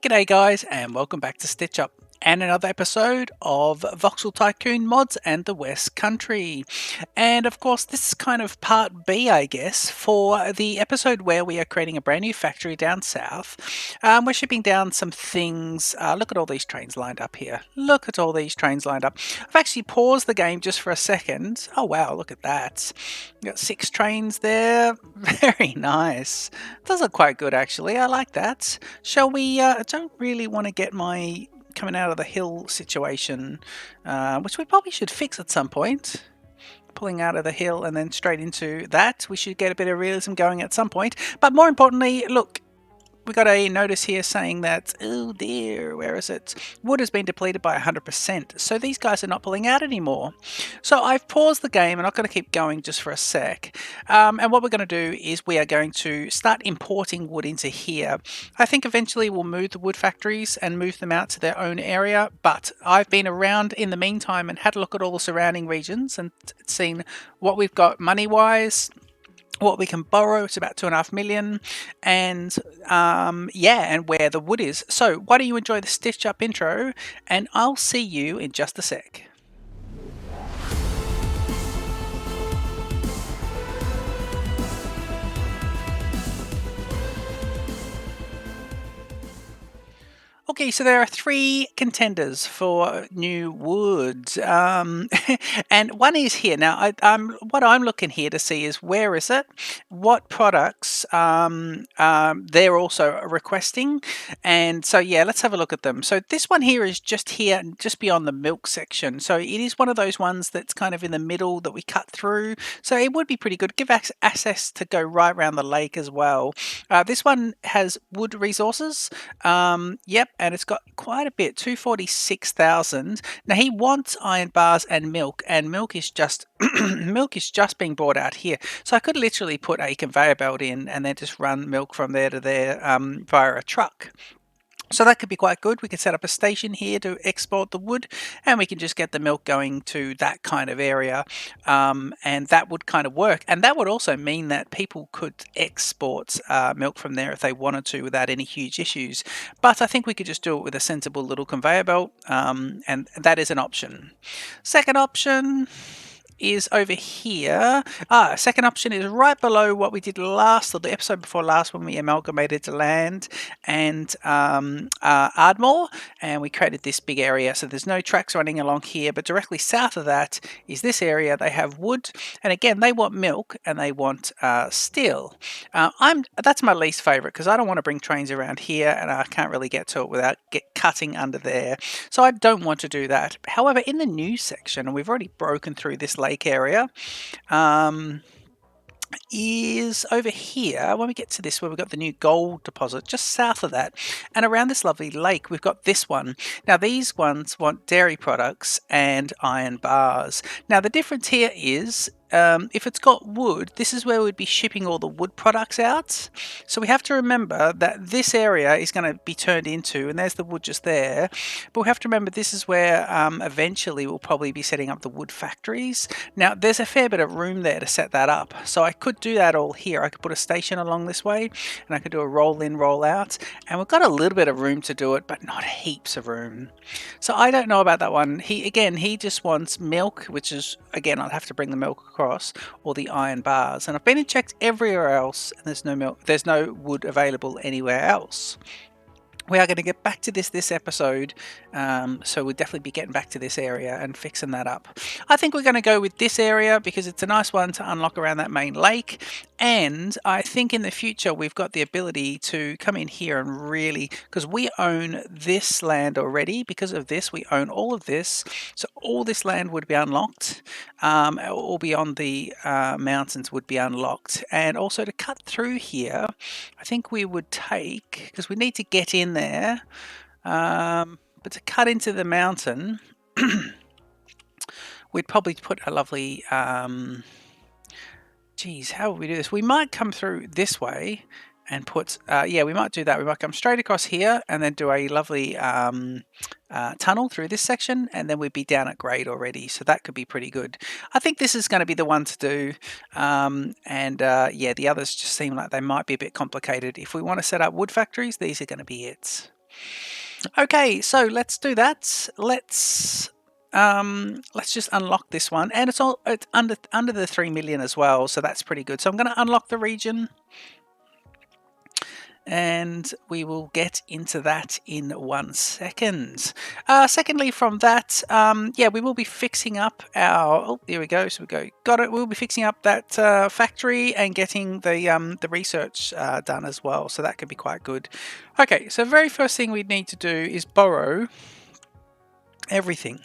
G'day guys, and welcome back to Stitch Up and another episode of Voxel Tycoon mods and the West Country. And of course this is kind of part B, I guess, for the episode where we are creating a brand new factory down south. We're shipping down some things. Look at all these trains lined up here. Look at all these trains lined up. I've actually paused the game just for a second. Oh wow, look at that. We've got 6 trains there. Very nice. Does look quite good actually. I like that. Shall we, I don't really want to get my coming out of the hill situation, which we probably should fix at some point. Pulling out of the hill and then straight into that. We should get a bit of realism going at some point. But more importantly, look, we got a notice here saying that, oh dear, where is it? Wood has been depleted by 100%. So these guys are not pulling out anymore. So I've paused the game. I'm not going to keep going just for a sec. And what we're going to do is we are going to start importing wood into here. I think eventually we'll move the wood factories and move them out to their own area. But I've been around in the meantime and had a look at all the surrounding regions and seen what we've got money-wise, what we can borrow. It's about 2.5 million, and yeah, and where the wood is. So why don't you enjoy the Stitch Up intro, and I'll see you in just a sec. Okay, so there are 3 contenders for new wood, and one is here. Now, what I'm looking here to see is where is it, what products they're also requesting, and so yeah, let's have a look at them. So this one here is just here, just beyond the milk section. So it is one of those ones that's kind of in the middle that we cut through. So it would be pretty good. Give access to go right around the lake as well. This one has wood resources. Yep. And it's got quite a bit, 246,000. Now he wants iron bars and milk is just milk is just being brought out here. So I could literally put a conveyor belt in and then just run milk from there to there via a truck. So that could be quite good. We could set up a station here to export the wood, and we can just get the milk going to that kind of area, and that would kind of work. And that would also mean that people could export milk from there if they wanted to without any huge issues. But I think we could just do it with a sensible little conveyor belt, and that is an option. Second option is over here. Second option is right below what we did last, or the episode before last, when we amalgamated land and Ardmore, and we created this big area. So there's no tracks running along here, but directly south of that is this area. They have wood, and again, they want milk and they want steel. That's my least favorite because I don't want to bring trains around here, and I can't really get to it without cutting under there. So I don't want to do that. However, in the new section, and we've already broken through this lake area, is over here. When we get to this, where we've got the new gold deposit just south of that, and around this lovely lake we've got this one. Now these ones want dairy products and iron bars. Now the difference here is, if it's got wood, this is where we'd be shipping all the wood products out. So we have to remember that this area is going to be turned into, and there's the wood just there, but we have to remember this is where eventually we'll probably be setting up the wood factories. Now there's a fair bit of room there to set that up, so I could do that all here. I could put a station along this way, and I could do a roll in, roll out, and we've got a little bit of room to do it, but not heaps of room. So I don't know about that one. He just wants milk, which is, again, I'll have to bring the milk across, or the iron bars. And I've been and checked everywhere else, and there's no milk, there's no wood available anywhere else. We are going to get back to this episode, so we'll definitely be getting back to this area and fixing that up. I think we're going to go with this area because it's a nice one to unlock around that main lake, and I think in the future we've got the ability to come in here and really, because we own this land already, because of this we own all of this, so all this land would be unlocked, all beyond the mountains would be unlocked. And also to cut through here, I think we would take, because we need to get in there, but to cut into the mountain we'd probably put a lovely geez, how would we do this? We might come through this way and put, yeah, we might do that. We might come straight across here and then do a lovely tunnel through this section, and then we'd be down at grade already. So that could be pretty good. I think this is going to be the one to do. Yeah, the others just seem like they might be a bit complicated. If we want to set up wood factories, these are going to be it. Okay, so let's do that. Let's just unlock this one, and it's under the 3 million as well, so that's pretty good. So I'm going to unlock the region, and we will get into that in 1 second. Secondly, from that, yeah, we will be fixing up our. Oh, here we go. So got it. We'll be fixing up that factory and getting the research done as well. So that could be quite good. Okay, so very first thing we need to do is borrow everything.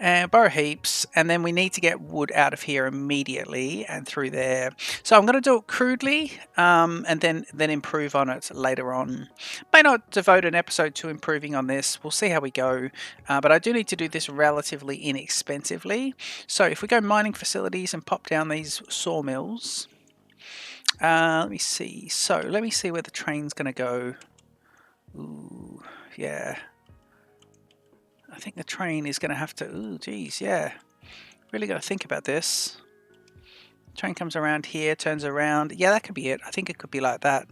Borrow heaps, and then we need to get wood out of here immediately and through there. So I'm going to do it crudely, and then improve on it later on. May not devote an episode to improving on this. We'll see how we go, but I do need to do this relatively inexpensively. So if we go mining facilities and pop down these sawmills, let me see. So let me see where the train's going to go. Ooh, yeah. I think the train is going to have to... Ooh, geez, yeah. Really got to think about this. Train comes around here, turns around. Yeah, that could be it. I think it could be like that.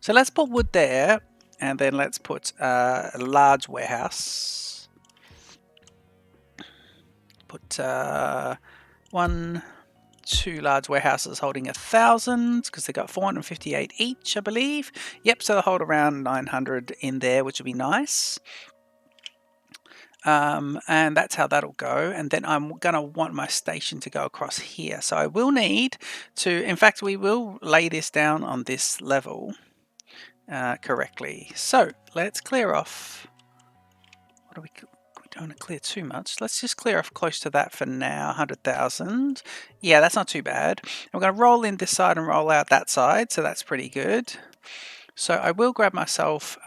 So let's put wood there, and then let's put a large warehouse. Put 1, 2 large warehouses holding 1,000, because they got 458 each, I believe. Yep, so they'll hold around 900 in there, which would be nice. And that's how that'll go. And then I'm going to want my station to go across here. So I will need to, in fact, we will lay this down on this level correctly. So let's clear off. What do we don't want to clear too much. Let's just clear off close to that for now, 100,000. Yeah, that's not too bad. I'm going to roll in this side and roll out that side. So that's pretty good. So I will grab myself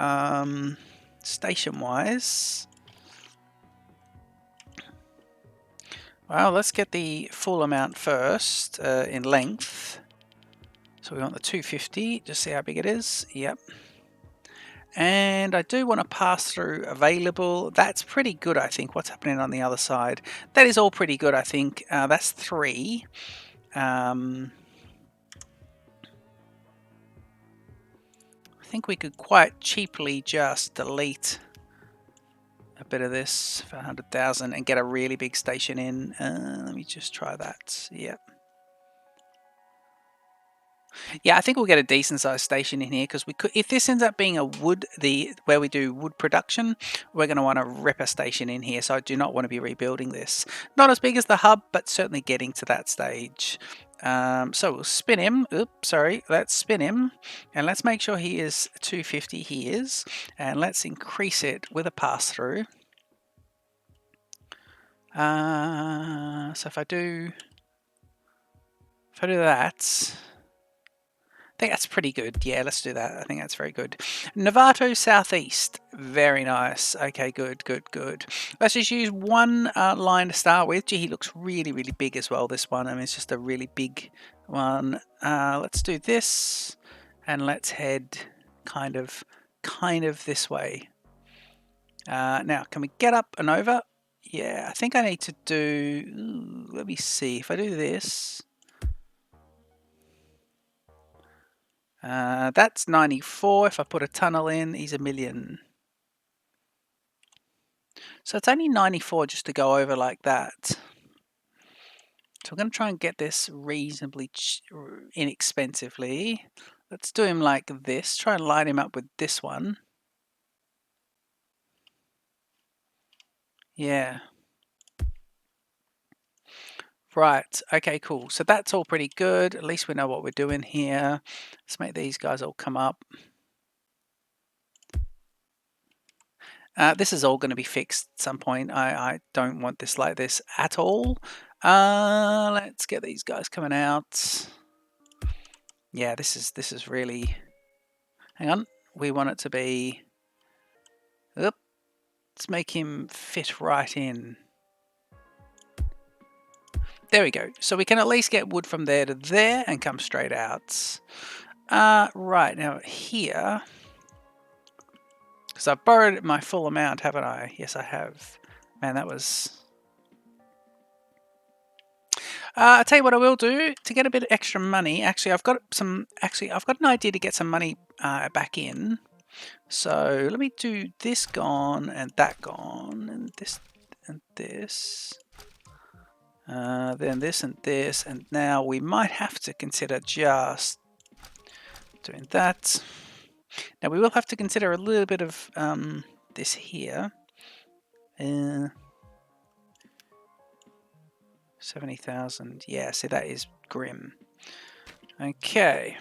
station-wise. Well, let's get the full amount first in length. So we want the 250, just see how big it is. Yep. And I do want to pass through available. That's pretty good, I think. What's happening on the other side? That is all pretty good, I think. That's 3. I think we could quite cheaply just delete a bit of this for 100,000 and get a really big station in. Let me just try that. Yep. Yeah, I think we'll get a decent sized station in here, because we could, if this ends up being a wood, where we do wood production, we're going to want to rip a station in here. So I do not want to be rebuilding this. Not as big as the hub, but certainly getting to that stage. So we'll spin him. Oops, sorry. Let's spin him, and let's make sure he is 250. He is, and let's increase it with a pass through. So if I do that. I think that's pretty good. Yeah, let's do that. I think that's very good. Novato Southeast. Very nice. Okay, good, good, good. Let's just use one line to start with. Gee, he looks really, really big as well, this one. I mean, it's just a really big one. Let's do this, and let's head kind of this way. Now, can we get up and over? Yeah, I think I need to do... Ooh, let me see. If I do this... that's 94. If I put a tunnel in, he's 1,000,000. So it's only 94 just to go over like that. So I'm going to try and get this reasonably inexpensively. Let's do him like this. Try and line him up with this one. Yeah. Right. Okay, cool. So that's all pretty good. At least we know what we're doing here. Let's make these guys all come up. This is all going to be fixed at some point. I don't want this like this at all. Let's get these guys coming out. Yeah, this is really... Hang on. We want it to be... Oop. Let's make him fit right in. There we go. So we can at least get wood from there to there and come straight out. Right, now here... Because I've borrowed my full amount, haven't I? Yes, I have. Man, that was... I'll tell you what I will do to get a bit of extra money. Actually, I've got an idea to get some money back in. So let me do this gone and that gone and this and this. Then this and this, and now we might have to consider just doing that. Now we will have to consider a little bit of this here. 70,000. Yeah, see, that is grim. Okay.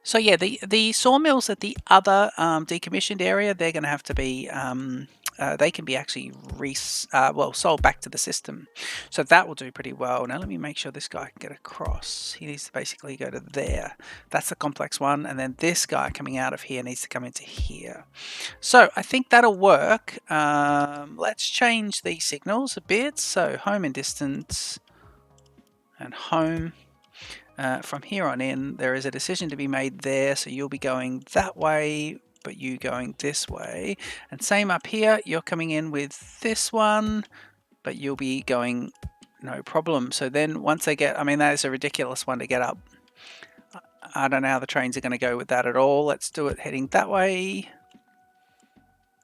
So yeah, the sawmills at the other decommissioned area, they're going to have to be, they can be actually sold back to the system. So that will do pretty well. Now let me make sure this guy can get across. He needs to basically go to there. That's the complex one. And then this guy coming out of here needs to come into here. So I think that'll work. Let's change the signals a bit. So home and distance and home. From here on in, there is a decision to be made there, so you'll be going that way, but you going this way. And same up here, you're coming in with this one, but you'll be going no problem. So then once they get, I mean, that is a ridiculous one to get up. I don't know how the trains are going to go with that at all. Let's do it heading that way,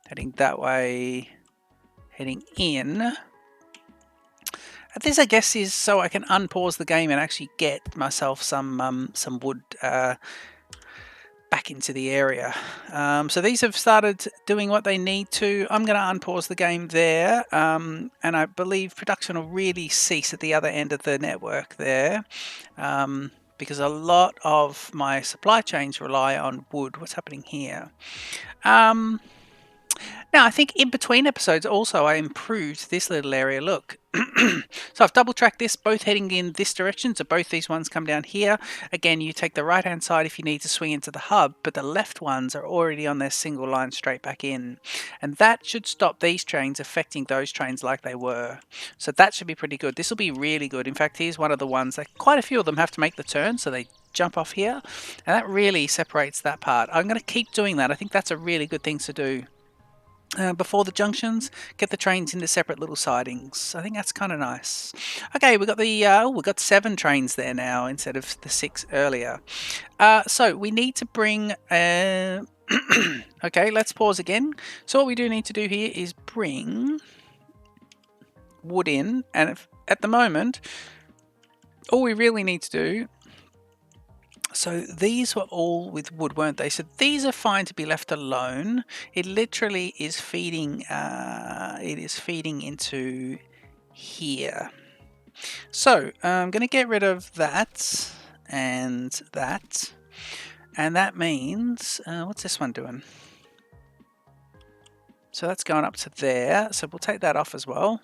heading that way, heading in. This, I guess, is so I can unpause the game and actually get myself some wood back into the area. So these have started doing what they need to. I'm going to unpause the game there, and I believe production will really cease at the other end of the network there, because a lot of my supply chains rely on wood. What's happening here? Now, I think in between episodes also I improved this little area. Look. So I've double tracked this, both heading in this direction. So both these ones come down here. Again, you take the right hand side if you need to swing into the hub, but the left ones are already on their single line straight back in. And that should stop these trains affecting those trains like they were. So that should be pretty good. This will be really good. In fact, here's one of the ones that quite a few of them have to make the turn. So they jump off here. And that really separates that part. I'm going to keep doing that. I think that's a really good thing to do. Before the junctions, get the trains into separate little sidings. I think that's kind of nice. Okay, we've got we've got 7 trains there now instead of the 6 earlier. So we need to bring. Okay, let's pause again. So what we do need to do here is bring wood in, and at the moment, all we really need to do. So these were all with wood, weren't they? So these are fine to be left alone. It literally is feeding. It is feeding into here. So I'm going to get rid of that and that, and that means what's this one doing? So that's going up to there. So we'll take that off as well.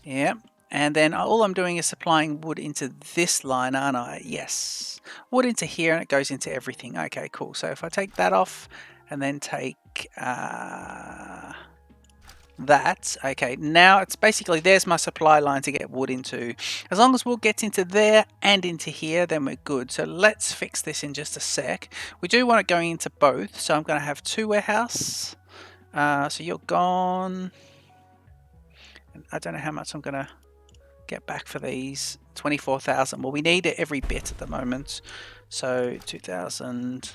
Yeah. And then all I'm doing is supplying wood into this line, aren't I? Yes. Wood into here, and it goes into everything. Okay, cool. So if I take that off and then take that, okay, now it's basically, there's my supply line to get wood into. As long as wood gets into there and into here, then we're good. So let's fix this in just a sec. We do want it going into both, so I'm going to have 2 warehouse. So you're gone. I don't know how much I'm going to get back for these. 24,000. Well, we need it every bit at the moment. So 2,000.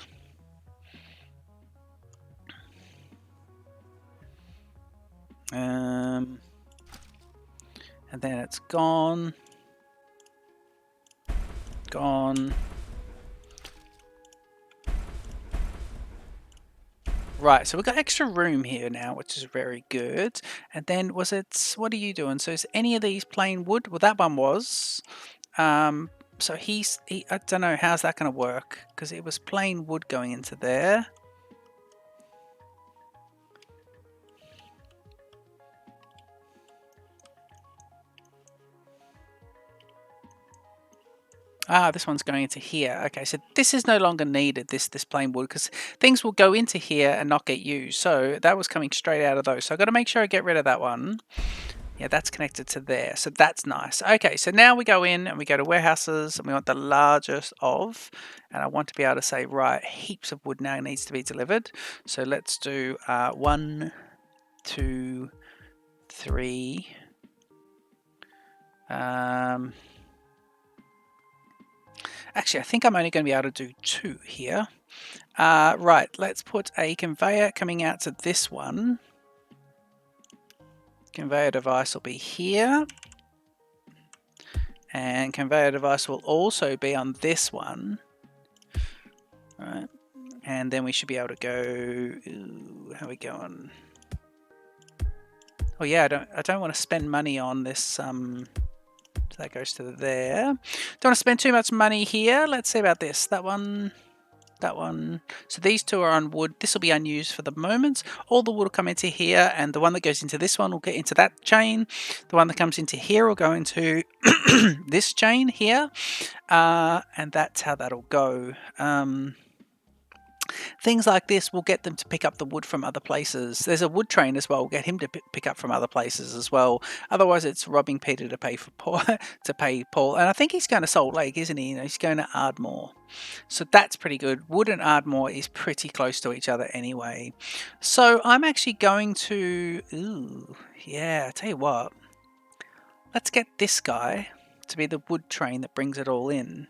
And then it's gone. Gone. Right, so we've got extra room here now, which is very good. And then what are you doing? So is any of these plain wood? Well, that one was. So I don't know, how's that going to work? Because it was plain wood going into there. This one's going into here. Okay, so this is no longer needed, this plain wood, because things will go into here and not get used. So that was coming straight out of those. So I've got to make sure I get rid of that one. Yeah, that's connected to there. So that's nice. Okay, so now we go in and we go to warehouses and we want the largest of. And I want to be able to say, right, heaps of wood now needs to be delivered. So let's do 1, 2, 3. Actually, I think I'm only going to be able to do 2 here. Right, let's put a conveyor coming out to this one. Conveyor device will be here. And conveyor device will also be on this one. Right. And then we should be able to go. Ooh, how are we going? Oh yeah, I don't want to spend money on this. So that goes to there. Don't want to spend too much money here. Let's see about this. That one. That one. So these two are on wood. This will be unused for the moment. All the wood will come into here, and the one that goes into this one will get into that chain. The one that comes into here will go into this chain here, and that's how that'll go. Things like this will get them to pick up the wood from other places. There's a wood train as well. We'll get him to pick up from other places as well. Otherwise, it's robbing Peter to pay for Paul. To pay Paul, and I think he's going to Salt Lake, isn't he? You know, he's going to Ardmore, so that's pretty good. Wood and Ardmore is pretty close to each other anyway. So I'm actually going to. Ooh, yeah. I tell you what. Let's get this guy to be the wood train that brings it all in.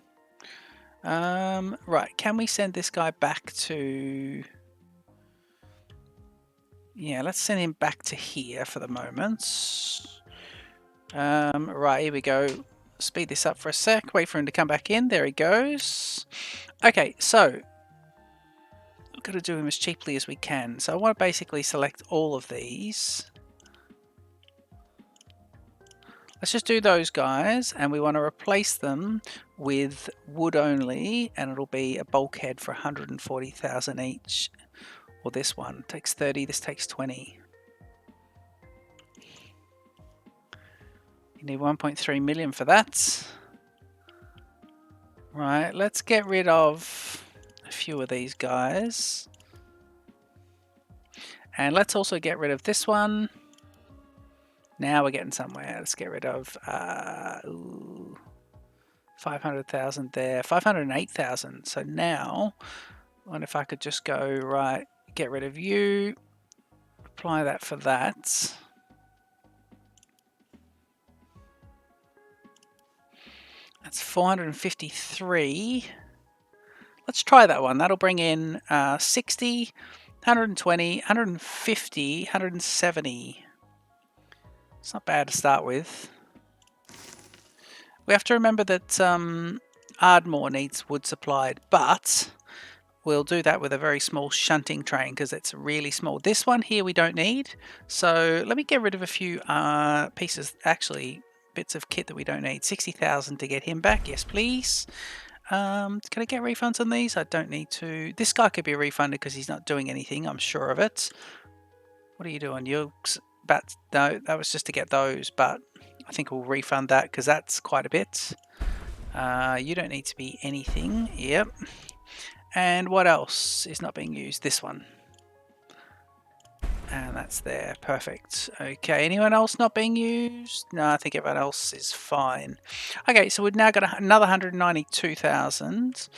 Right, can we send this guy back to... Yeah, let's send him back to here for the moment. Right, here we go. Speed this up for a sec. Wait for him to come back in. There he goes. Okay, so we've got to do him as cheaply as we can. So I want to basically select all of these. Let's just do those guys, and we want to replace them with wood only, and it'll be a bulkhead for 140,000 each. Or this one takes 30, this takes 20. You need 1.3 million for that. Right, let's get rid of a few of these guys. And let's also get rid of this one. Now we're getting somewhere. Let's get rid of 500,000 there, 508,000. So now, I wonder if I could just go, right, get rid of you, apply that for that. That's 453. Let's try that one. That'll bring in 60, 120, 150, 170. It's not bad to start with. We have to remember that Ardmore needs wood supplied, but we'll do that with a very small shunting train because it's really small. This one here we don't need. So let me get rid of a few pieces, actually bits of kit that we don't need. 60,000 to get him back. Yes, please. Can I get refunds on these? I don't need to. This guy could be refunded because he's not doing anything. I'm sure of it. What are you doing? But no, that was just to get those, but I think we'll refund that because that's quite a bit. You don't need to be anything. Yep. And what else is not being used? This one. And that's there. Perfect. Okay, anyone else not being used? No, I think everyone else is fine. Okay, so we've now got another 192,000.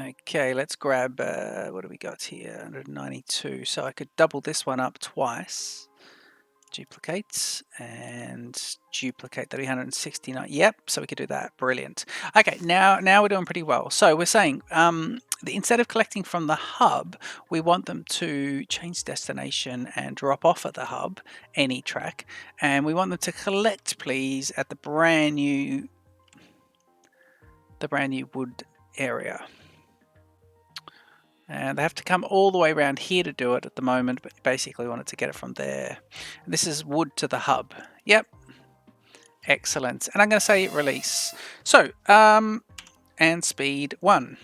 Okay, let's grab, what do we got here? 192. So I could double this one up twice. Duplicate and duplicate 369. Yep, so we could do that. Brilliant. Okay, now we're doing pretty well. So we're saying instead of collecting from the hub, we want them to change destination and drop off at the hub, any track, and we want them to collect, please, at the brand new wood area. And they have to come all the way around here to do it at the moment, but basically we wanted to get it from there. And this is wood to the hub. Yep. Excellent. And I'm going to say release. So, and speed 1.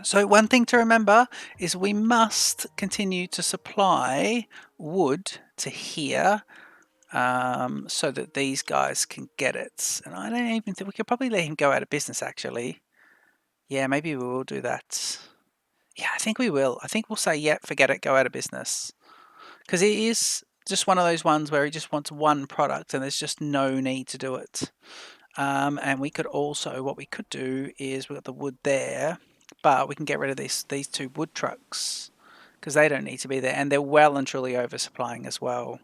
So one thing to remember is we must continue to supply wood to here so that these guys can get it. And I don't even think we could probably let him go out of business, actually. Yeah, maybe we will do that. Yeah, I think we will. I think we'll say, yep, forget it, go out of business. Because it is just one of those ones where he just wants one product and there's just no need to do it. And we could also, what we could do is we've got the wood there, but we can get rid of these two wood trucks. because they don't need to be there, and they're well and truly oversupplying as well.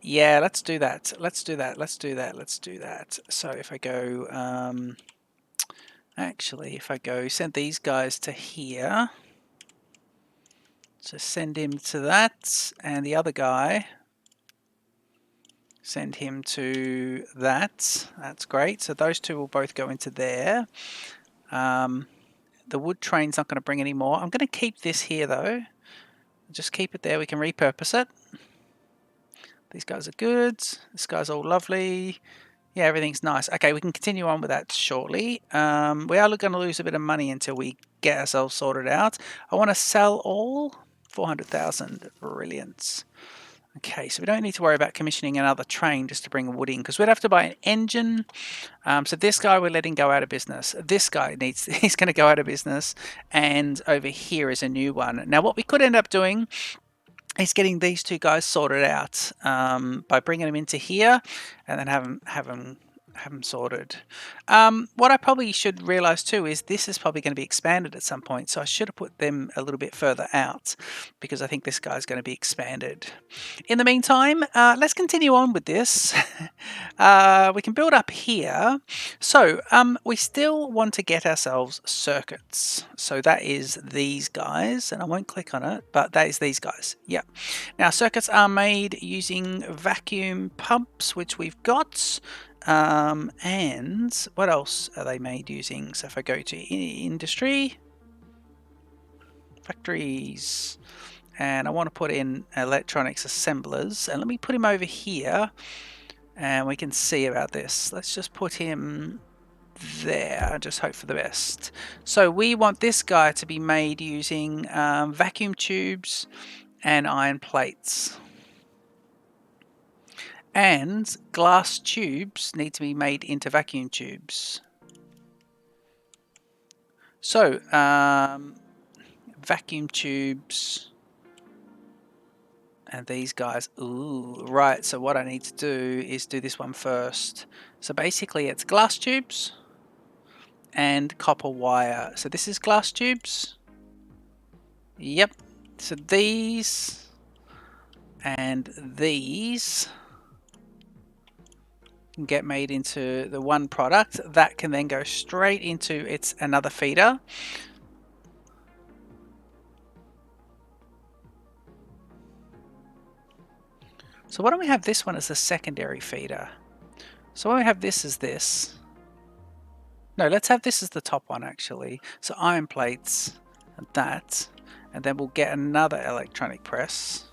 Yeah, let's do that. Let's do that. Let's do that. Let's do that. So if I go, actually, if I go send these guys to here, so send him to that, and the other guy, send him to that. That's great. So those two will both go into there. The wood train's not going to bring any more. I'm going to keep this here though. Just keep it there. We can repurpose it. These guys are good. This guy's all lovely. Yeah, everything's nice. Okay, we can continue on with that shortly. We are going to lose a bit of money until we get ourselves sorted out. I want to sell all 400,000. Brilliant. Okay, so we don't need to worry about commissioning another train just to bring wood in, because we'd have to buy an engine. So this guy we're letting go out of business. This guy he's going to go out of business, and over here is a new one. Now what we could end up doing is getting these two guys sorted out by bringing them into here, and then have them sorted. What I probably should realize too is this is probably going to be expanded at some point, so I should have put them a little bit further out, because I think this guy's going to be expanded. In the meantime, let's continue on with this. We can build up here. So we still want to get ourselves circuits. So that is these guys, and I won't click on it, but that is these guys. Yeah. Now circuits are made using vacuum pumps, which we've got. And what else are they made using? So if I go to industry, factories, and I want to put in electronics assemblers, and let me put him over here, and we can see about this. Let's just put him there, just hope for the best. So we want this guy to be made using vacuum tubes and iron plates. And glass tubes need to be made into vacuum tubes. So, vacuum tubes and these guys. Ooh, right. So what I need to do is do this one first. So basically it's glass tubes and copper wire. So this is glass tubes. Yep. So these and these can get made into the one product that can then go straight into another feeder. So why don't we have this one as a secondary feeder? So why don't we have this as this? No, let's have this as the top one actually. So iron plates and that, and then we'll get another electronic press.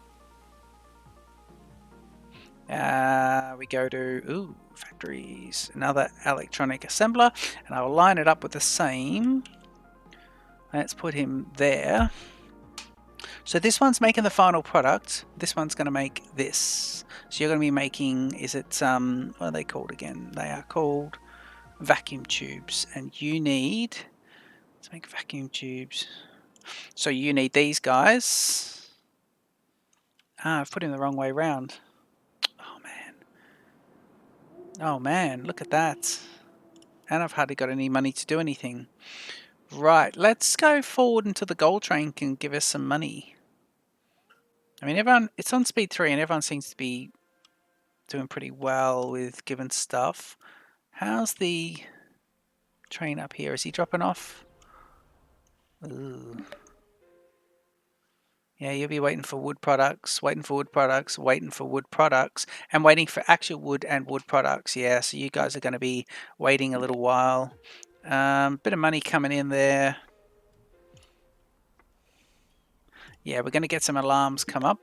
We go to factories, another electronic assembler, and I will line it up with the same. Let's put him there. So this one's making the final product. This one's going to make this. So you're going to be making, is it, what are they called again? They are called vacuum tubes. And you need, let's make vacuum tubes. So you need these guys. I've put him the wrong way around. Oh man. Oh man, look at that. And I've hardly got any money to do anything. Right, let's go forward until the gold train can give us some money. I mean, everyone, it's on speed 3 and everyone seems to be doing pretty well with given stuff. How's the train up here? Is he dropping off? Ooh. Yeah, you'll be waiting for wood products, waiting for wood products, waiting for wood products, and waiting for actual wood and wood products. Yeah, so you guys are going to be waiting a little while. Bit of money coming in there. Yeah, we're going to get some alarms come up.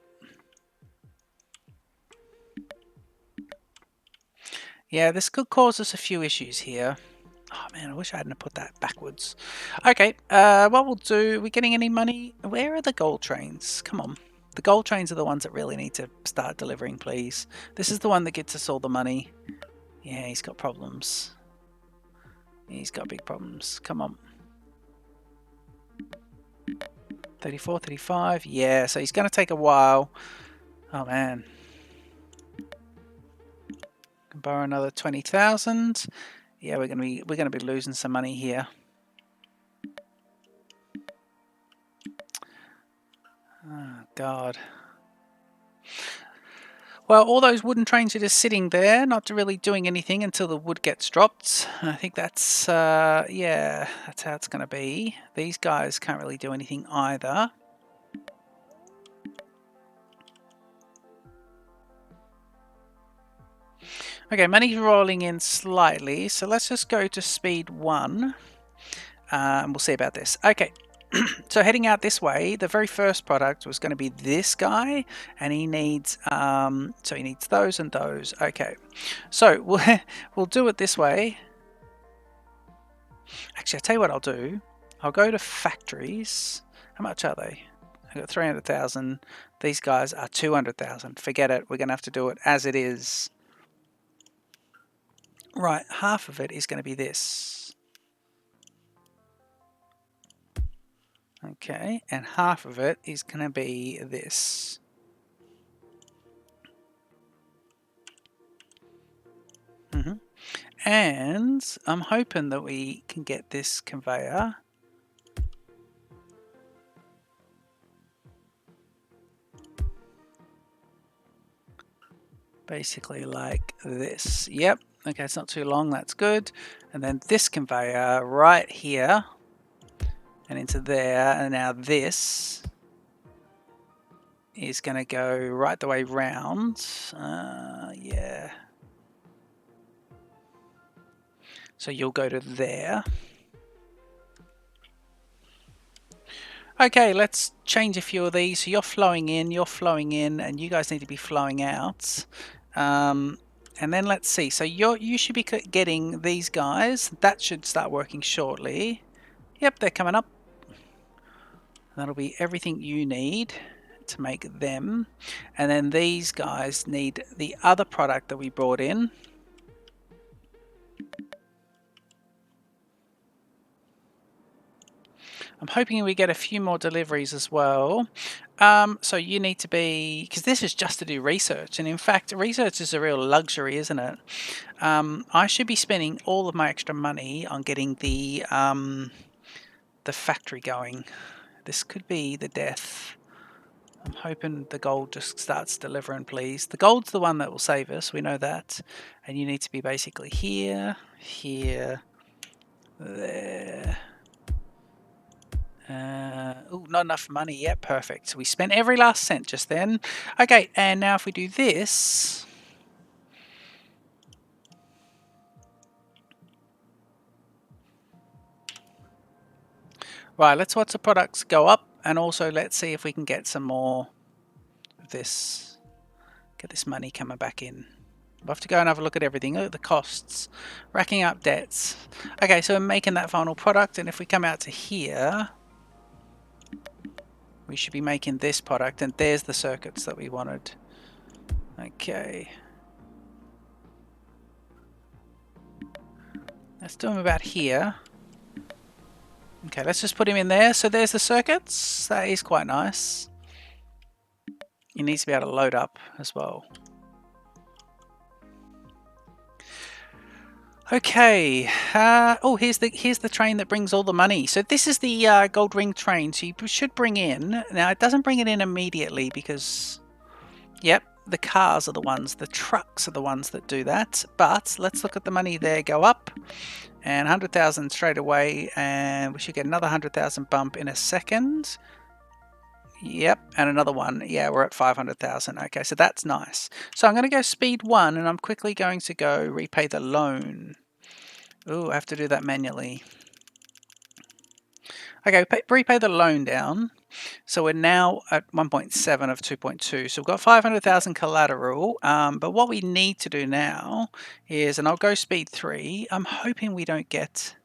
Yeah, this could cause us a few issues here. Oh man, I wish I hadn't put that backwards. Okay, what we'll do, are we getting any money? Where are the gold trains? Come on. The gold trains are the ones that really need to start delivering, please. This is the one that gets us all the money. Yeah, he's got problems. He's got big problems. Come on. 34, 35. Yeah, so he's going to take a while. Oh man. Can borrow another 20,000. Yeah, we're going to be losing some money here. Oh, God. Well, all those wooden trains are just sitting there, not really doing anything until the wood gets dropped. I think that's, yeah, that's how it's going to be. These guys can't really do anything either. Okay, money's rolling in slightly, so let's just go to speed 1, and we'll see about this. Okay, so heading out this way, the very first product was going to be this guy, and he needs, so he needs those and those. Okay, so we'll do it this way. Actually, I'll tell you what I'll do. I'll go to factories. How much are they? I've got 300,000. These guys are 200,000. Forget it. We're going to have to do it as it is. Right, half of it is going to be this. Okay, and half of it is going to be this. And I'm hoping that we can get this conveyor basically like this. Yep. Okay, it's not too long. That's good. And then this conveyor right here and into there. And now this is going to go right the way round. Yeah. So you'll go to there. Okay, let's change a few of these. So you're flowing in, and you guys need to be flowing out. And then let's see. So you should be getting these guys. That should start working shortly. Yep, they're coming up. That'll be everything you need to make them. And then these guys need the other product that we brought in. I'm hoping we get a few more deliveries as well. So you need to be, because this is just to do research, and in fact research is a real luxury, isn't it? I should be spending all of my extra money on getting the factory going. This could be the death. I'm hoping the gold just starts delivering, please. The gold's the one that will save us, we know that. And you need to be basically here, here, there. Oh, not enough money yet. Perfect. So we spent every last cent just then. Okay, and now if we do this, right, let's watch the products go up, and also let's see if we can get some more of this, get this money coming back in. We'll have to go and have a look at everything. Look at the costs, racking up debts. Okay, so we're making that final product, and if we come out to here, we should be making this product, and there's the circuits that we wanted. Okay. Let's do them about here. Okay, let's just put him in there. So there's the circuits. That is quite nice. He needs to be able to load up as well. Okay. Oh, here's the train that brings all the money. So this is the gold ring train. So you should bring in. Now it doesn't bring it in immediately because, yep, the cars are the ones. The trucks are the ones that do that. But let's look at the money there go up. And 100,000 straight away, and we should get another 100,000 bump in a second. Yep, and another one. Yeah, we're at 500,000. Okay, so that's nice. So I'm going to go speed 1, and I'm quickly going to go repay the loan. Ooh, I have to do that manually. Okay, repay the loan down. So we're now at 1.7 of 2.2. So we've got 500,000 collateral. But what we need to do now is, and I'll go speed 3. I'm hoping we don't get,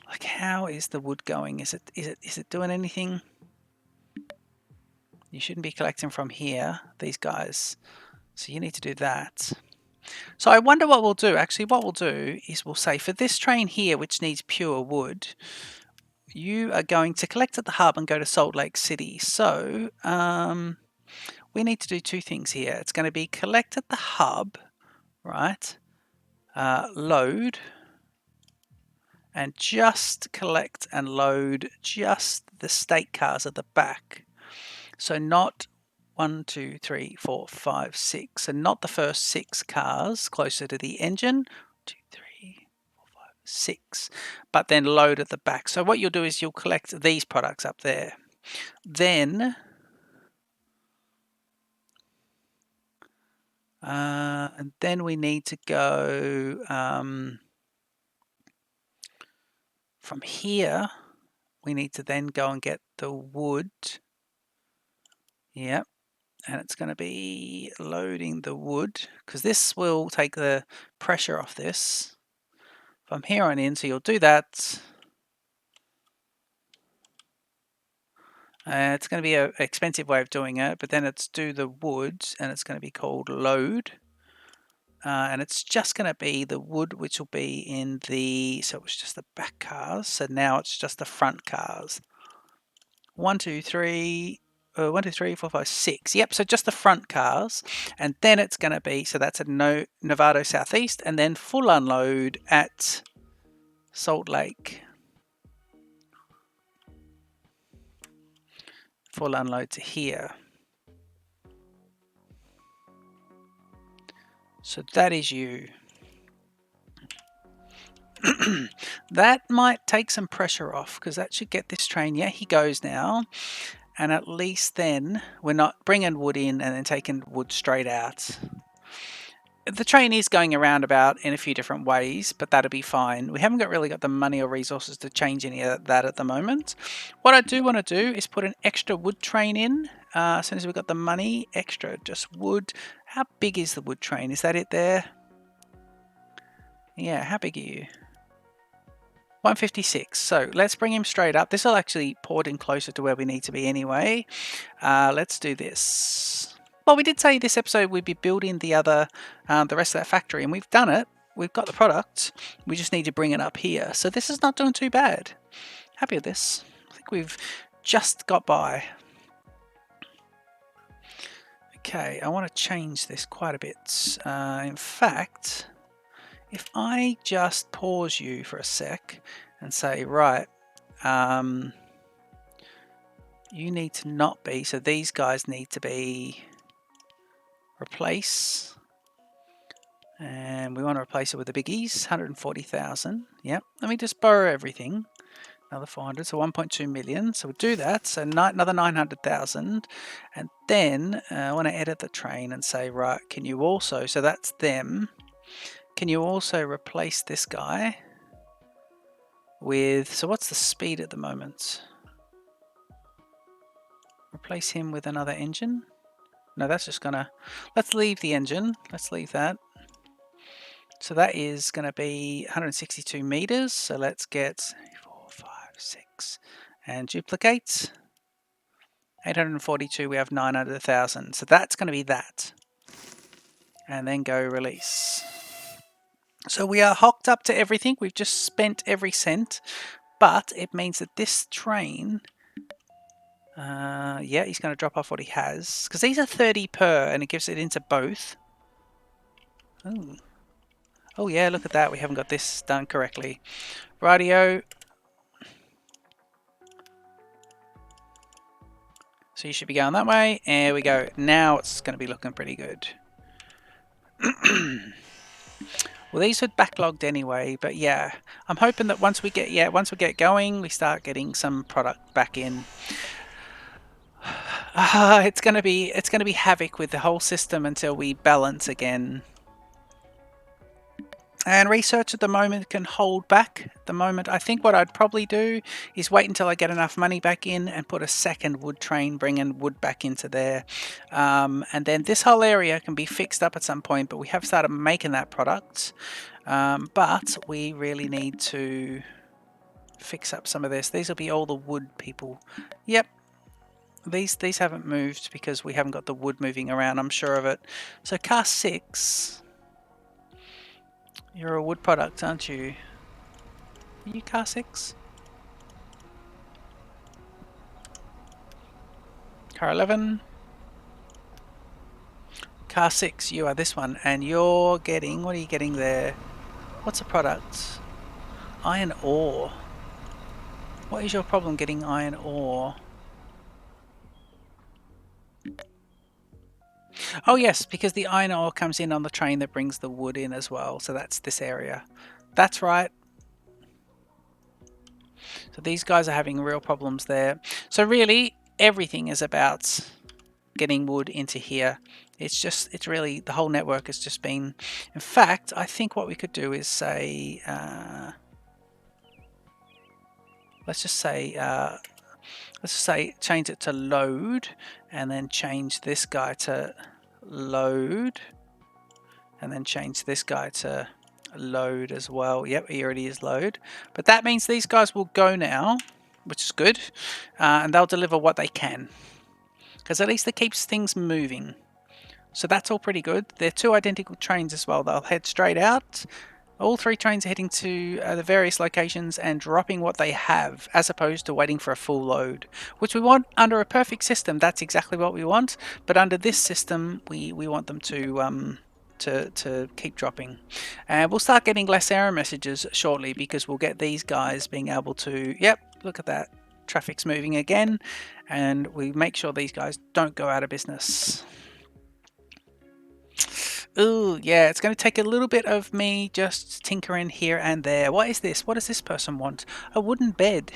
like, how is the wood going? Is it doing anything? You shouldn't be collecting from here, these guys. So you need to do that. So I wonder what we'll do. Actually, what we'll do is we'll say for this train here, which needs pure wood, you are going to collect at the hub and go to Salt Lake City. So we need to do two things here. It's going to be collect at the hub, right? Load, and just collect and load just the state cars at the back. So not 1, 2, 3, 4, 5, 6. So not the first 6 cars closer to the engine. 2, 3, 4, 5, 6. But then load at the back. So what you'll do is you'll collect these products up there. Then and then we need to go from here. We need to then go and get the wood. Yep. And it's going to be loading the wood because this will take the pressure off this from here on in. So you'll do that. It's going to be an expensive way of doing it, but then it's do the wood and it's going to be called load. And it's just going to be the wood, which will be in the, so it was just the back cars. So now it's just the front cars. 1, 2, 3, 1, 2, 3, 4, 5, 6. Yep, so just the front cars. And then it's going to be, so that's at Novato Southeast, and then full unload at Salt Lake. Full unload to here. So that is you. That might take some pressure off because that should get this train. Yeah, he goes now. And at least then we're not bringing wood in and then taking wood straight out. The train is going around about in a few different ways, but that'll be fine. We haven't really got the money or resources to change any of that at the moment. What I do want to do is put an extra wood train in. As soon as we've got the money, extra, just wood. How big is the wood train? Is that it there? Yeah, how big are you? 156. So let's bring him straight up. This will actually port in closer to where we need to be anyway. Let's do this. Well, we did say this episode we'd be building the rest of that factory, and we've done it. We've got the product. We just need to bring it up here. So this is not doing too bad. Happy with this. I think we've just got by. Okay, I want to change this quite a bit. In fact, if I just pause you for a sec and say, right, you need to not be, so these guys need to be replace, and we want to replace it with the biggies, 140,000. Yep, let me just borrow everything, another 400, so 1.2 million. So we'll do that, so another 900,000, and then I want to edit the train and say, right, can you also, so that's them, can you also replace this guy with, so what's the speed at the moment? Replace him with another engine. No, that's just gonna, let's leave the engine. Let's leave that. So that is gonna be 162 meters. So let's get 4, 5, 6 and duplicate. 842, we have 900,000. So that's gonna be that. And then go release. So we are hooked up to everything. We've just spent every cent, but it means that this train, yeah, he's going to drop off what he has because these are 30 per, and it gives it into both. Oh yeah, look at that. We haven't got this done correctly. Radio. So you should be going that way. There we go. Now it's going to be looking pretty good. Well, these were backlogged anyway, but yeah, I'm hoping that once we get going, we start getting some product back in. It's gonna be havoc with the whole system until we balance again. And research at the moment can hold back. At the moment, I think what I'd probably do is wait until I get enough money back in and put a second wood train, bringing wood back into there. And then this whole area can be fixed up at some point, but we have started making that product. But we really need to fix up some of this. These will be all the wood people. Yep. These haven't moved because we haven't got the wood moving around, I'm sure of it. So car 6... You're a wood product, aren't you? Are you car 6? Car 11? Car 6, you are this one. And you're getting... What are you getting there? What's the product? Iron ore. What is your problem getting iron ore? Oh yes, because the iron ore comes in on the train that brings the wood in as well. So that's this area. That's right. So these guys are having real problems there. So really, everything is about getting wood into here. It's really, the whole network has just been, in fact, I think what we could do is say, let's just say change it to load, and then change this guy to load, and then change this guy to load as well. Yep, he already is load. But that means these guys will go now, which is good, and they'll deliver what they can, because at least it keeps things moving. So that's all pretty good. They're two identical trains as well. They'll head straight out. All three trains are heading to the various locations and dropping what they have, as opposed to waiting for a full load, which we want under a perfect system. That's exactly what we want. But under this system, we want them to keep dropping. And we'll start getting less error messages shortly, because we'll get these guys being able to, yep, look at that. Traffic's moving again. And we make sure these guys don't go out of business. Ooh, yeah, it's going to take a little bit of me just tinkering here and there. What is this? What does this person want? A wooden bed.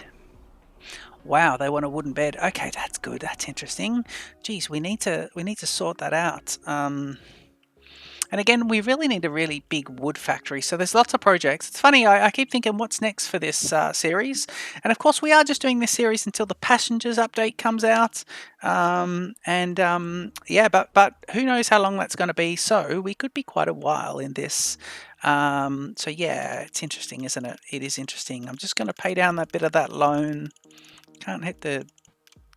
Wow, they want a wooden bed. Okay, that's good. That's interesting. Geez, we need to sort that out. And again, we really need a really big wood factory. So there's lots of projects. It's funny, I keep thinking, what's next for this series? And of course, we are just doing this series until the Passengers update comes out. Yeah, but who knows how long that's going to be. So we could be quite a while in this. So yeah, it's interesting, isn't it? It is interesting. I'm just going to pay down that bit of that loan. Can't hit the...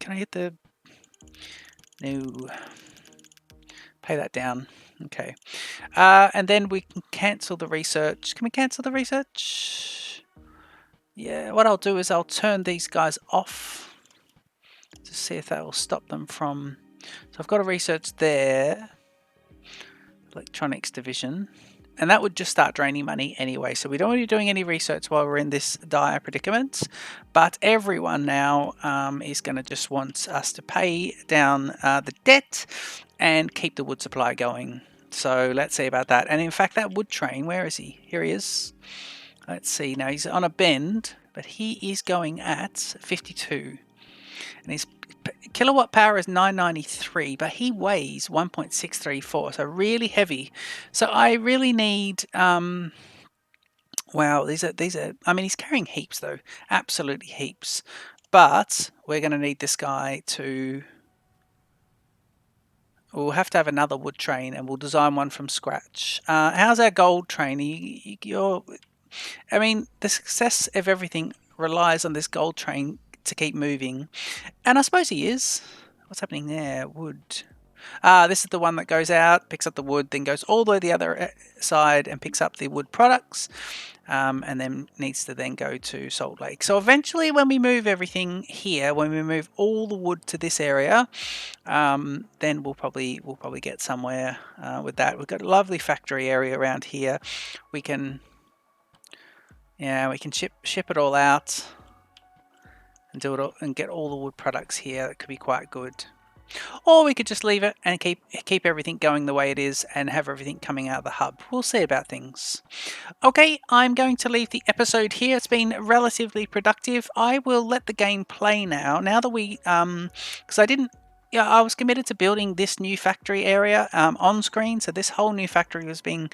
Can I hit the... No. Pay that down. Okay. And then we can cancel the research. Can we cancel the research? Yeah, what I'll do is I'll turn these guys off to see if that will stop them from... So I've got a research there. Electronics division. And that would just start draining money anyway. So we don't want to be doing any research while we're in this dire predicament. But everyone now is going to just want us to pay down the debt and keep the wood supply going. So let's see about that. And in fact, that wood train, where is he? Here he is. Let's see. Now he's on a bend, but he is going at 52. And his kilowatt power is 993, but he weighs 1.634, so really heavy. So I really need... wow, these are... I mean, he's carrying heaps, though. Absolutely heaps. But we're going to need this guy to... We'll have to have another wood train, and we'll design one from scratch. How's our gold train? I mean, the success of everything relies on this gold train to keep moving. And I suppose he is. What's happening there? Wood. This is the one that goes out, picks up the wood, then goes all the way to the other side and picks up the wood products, and then needs to then go to Salt Lake. So eventually, when we move everything here, when we move all the wood to this area, then we'll probably get somewhere with that. We've got a lovely factory area around here. We can ship it all out and do it all, and get all the wood products here. That could be quite good. Or we could just leave it and keep everything going the way it is and have everything coming out of the hub. We'll see about things. Okay, I'm going to leave the episode here. It's been relatively productive. I will let the game play now. Now that we, because I was committed to building this new factory area on screen. So this whole new factory was being...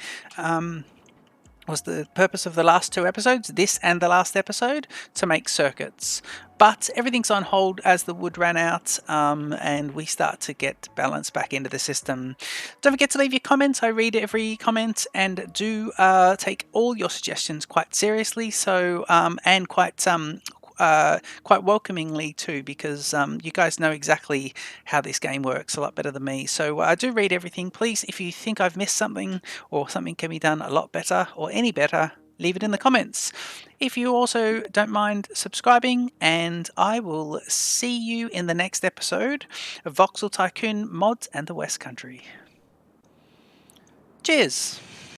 was the purpose of the last two episodes, this and the last episode, to make circuits. But everything's on hold as the wood ran out, and we start to get balance back into the system. Don't forget to leave your comments. I read every comment and do take all your suggestions quite seriously. So and quite welcomingly too, because you guys know exactly how this game works a lot better than me. So I do read everything. Please, if you think I've missed something or something can be done a lot better or any better, leave it in the comments. If you also don't mind subscribing, and I will see you in the next episode of Voxel Tycoon Mods and the West Country. Cheers!